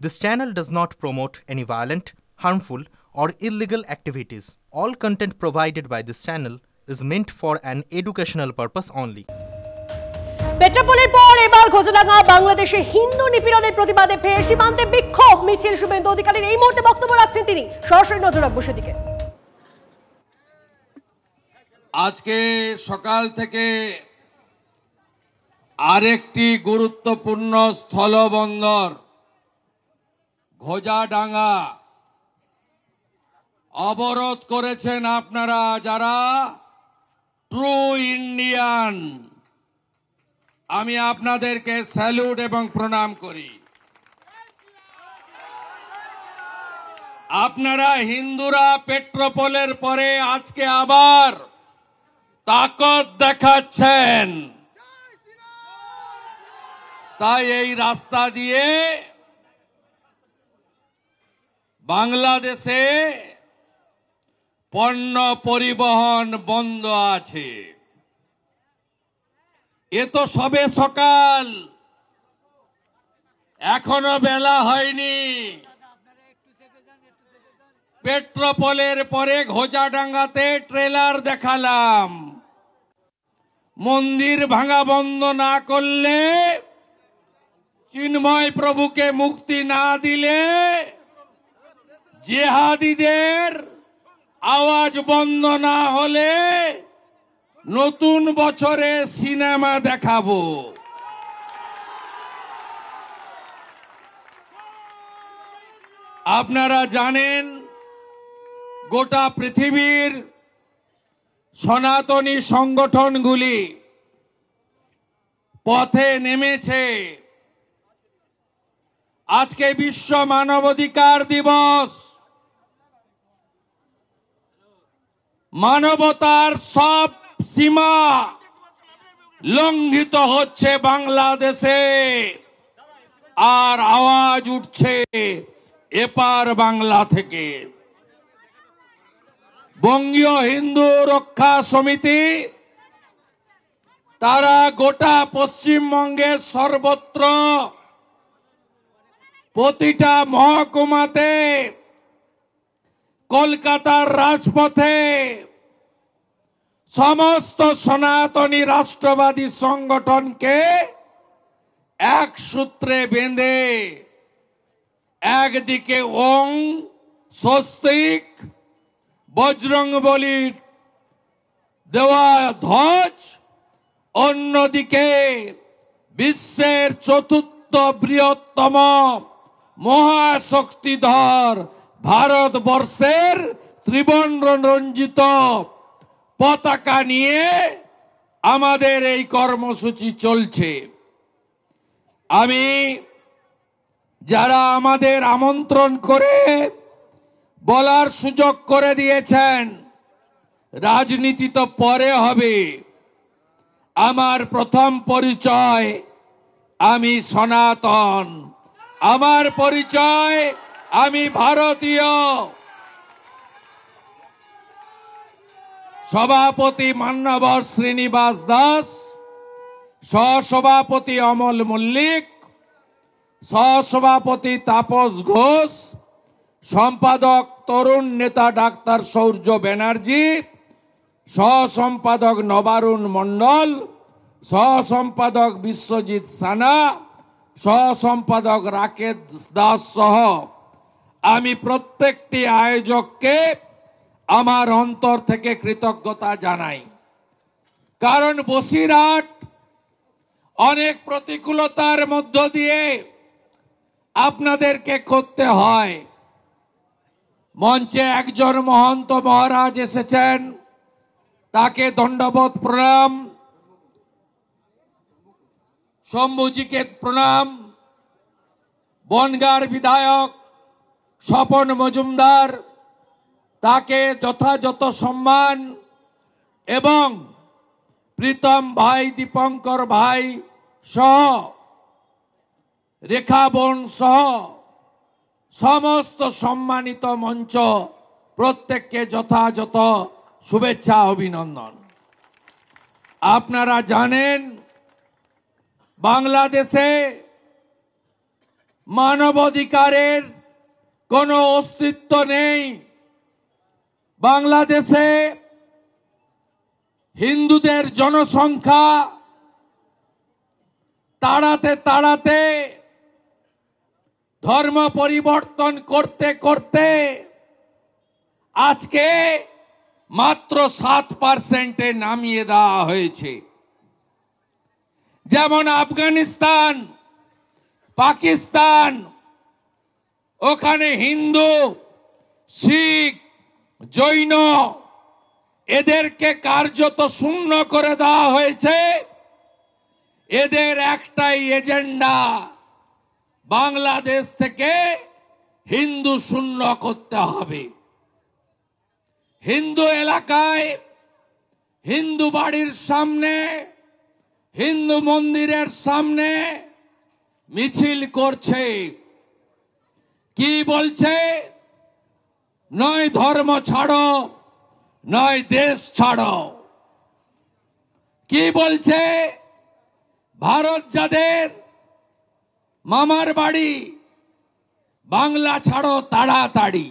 This channel does not promote any violent, harmful, or illegal activities. All content provided by this channel is meant for an educational purpose only. পেট্রাপোলের পর এবার ঘোষডাঙ্গা বাংলাদেশে হিন্দু নিপীড়নের প্রতিবাদে ফের সীমান্তে বিক্ষোভ মিছিল। শুভেন্দু অধিকারীর এই মুহূর্তে বক্তব্য রাখছেন তিনি। সরাসরি নজর রাখবো সেদিকে। আজকে সকাল থেকে আরেকটি গুরুত্বপূর্ণ স্থলবন্দর ঘোষডাঙ্গা অবরোধ করেছেন আপনারা, যারা ট্রু ইন্ডিয়ান। আমি আপনাদেরকে স্যালুট এবং প্রণাম করি। আপনারা হিন্দুরা পেট্রাপোলের পরে আজকে আবার তাকত দেখাচ্ছেন, তাই এই রাস্তা দিয়ে বাংলাদেশে পণ্য পরিবহন বন্ধ আছে। এ তো সবে সকাল, এখনো বেলা হয়নি। পেট্রাপোলের পরে ঘোষডাঙ্গাতে ট্রেলার দেখালাম। মন্দির ভাঙা বন্ধ না করলে, চিন্ময় প্রভুকে মুক্তি না দিলে, জিহাদিদের আওয়াজ বন্ধ না হলে নতুন বছরে সিনেমা দেখাবো। আপনারা জানেন, গোটা পৃথিবীর সনাতনী সংগঠনগুলি পথে নেমেছে। আজকে বিশ্ব মানবাধিকার দিবস। মানবতার সব সীমা লঙ্ঘিত হচ্ছে বাংলাদেশে, আর আওয়াজ উঠছে এপার বাংলা থেকে। বঙ্গীয় হিন্দু রক্ষা সমিতি তারা গোটা পশ্চিমবঙ্গের সর্বত্র প্রতিটা মহকুমাতে, কলকাতার রাজপথে সমস্ত সনাতনী রাষ্ট্রবাদী সংগঠনকে এক সূত্রে বেঁধে একদিকে ওং স্বস্তিক বজরংবলীর দেওয়া ধ্বজ, অন্যদিকে বিশ্বের চতুর্থ বৃহত্তম মহাশক্তিধর ভারতবর্ষের ত্রিবর্ণ রঞ্জিত পতাকা নিয়ে আমাদের এই কর্মসূচি চলছে। আমি যারা আমাদের আমন্ত্রণ করে বলার সুযোগ করে দিয়েছেন, রাজনীতি তো পরে হবে, আমার প্রথম পরিচয় আমি সনাতন, আমার পরিচয় আমি ভারতীয়। সভাপতি মান্যবর শ্রীনিবাস দাস, সহসভাপতি অমল মল্লিক, সহসভাপতি তাপস ঘোষ, সম্পাদক তরুণ নেতা ডাক্তার সৌর্য ব্যানার্জি, সহসম্পাদক নবারুণ মণ্ডল, সহসম্পাদক বিশ্বজিৎ সানা, সহসম্পাদক রাকেশ দাস সহ আমি প্রত্যেকটি আয়োজককে আমার অন্তর থেকে কৃতজ্ঞতা জানাই। কারণ বসিরহাট অনেক প্রতিকূলতার মধ্য দিয়ে আপনাদেরকে করতে হয়। মঞ্চে একজন মহন্ত মহারাজ এসেছেন, তাকে দণ্ডবত প্রণাম, শম্ভুজিকে প্রণাম, বনগাঁর বিধায়ক স্বপন মজুমদার, তাকে যথাযথ সম্মান, এবং প্রীতম ভাই, দীপঙ্কর ভাই সহ, রেখা বোন সহ সমস্ত সম্মানিত মঞ্চ, প্রত্যেককে যথাযথ শুভেচ্ছা অভিনন্দন। আপনারা জানেন, বাংলাদেশে মানবাধিকারের কোনো অস্তিত্ব নেই। বাংলাদেশে হিন্দুদের জনসংখ্যা তাড়াতে তাড়াতে ধর্ম পরিবর্তন করতে করতে আজকে মাত্র 7% নামিয়ে দেওয়া হয়েছে। যেমন আফগানিস্তান, পাকিস্তান, ওখানে হিন্দু, শিখ, জৈন এদেরকে কার্যত শূন্য করে দেওয়া হয়েছে। এদের একটাই এজেন্ডা, বাংলাদেশ থেকে হিন্দু শূন্য করতে হবে। হিন্দু এলাকায়, হিন্দু বাড়ির সামনে, হিন্দু মন্দিরের সামনে মিছিল করছে। কি বলছে? নয় ধর্ম ছাড়ো, নয় দেশ ছাড়ো। কি বলছে? ভারত যাদের মামার বাড়ি, বাংলা ছাড়ো তাড়াতাড়ি।